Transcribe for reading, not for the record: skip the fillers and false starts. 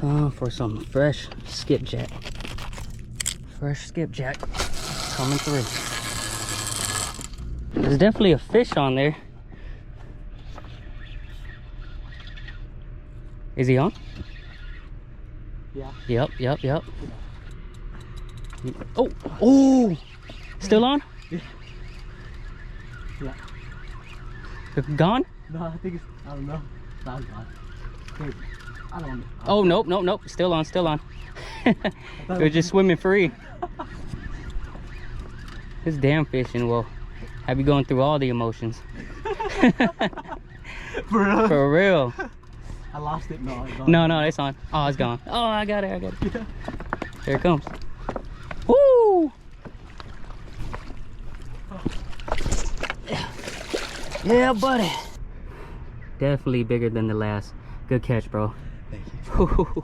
Time for some fresh skipjack. Fresh skipjack coming through. There's definitely a fish on there. Is he on? Yeah. Yep. Oh, oh, still on? Yeah. Yeah. Gone? No, I think it's, I don't know. No, it's gone. I don't know. Oh, nope. Still on. It was just swimming free. This damn fishing will have you going through all the emotions. For real? For real. I lost it. No, it's gone. No, it's on. Oh, it's gone. Oh, I got it. Yeah. There it comes. Woo! Yeah, buddy. Definitely bigger than the last. Good catch, bro. Thank you.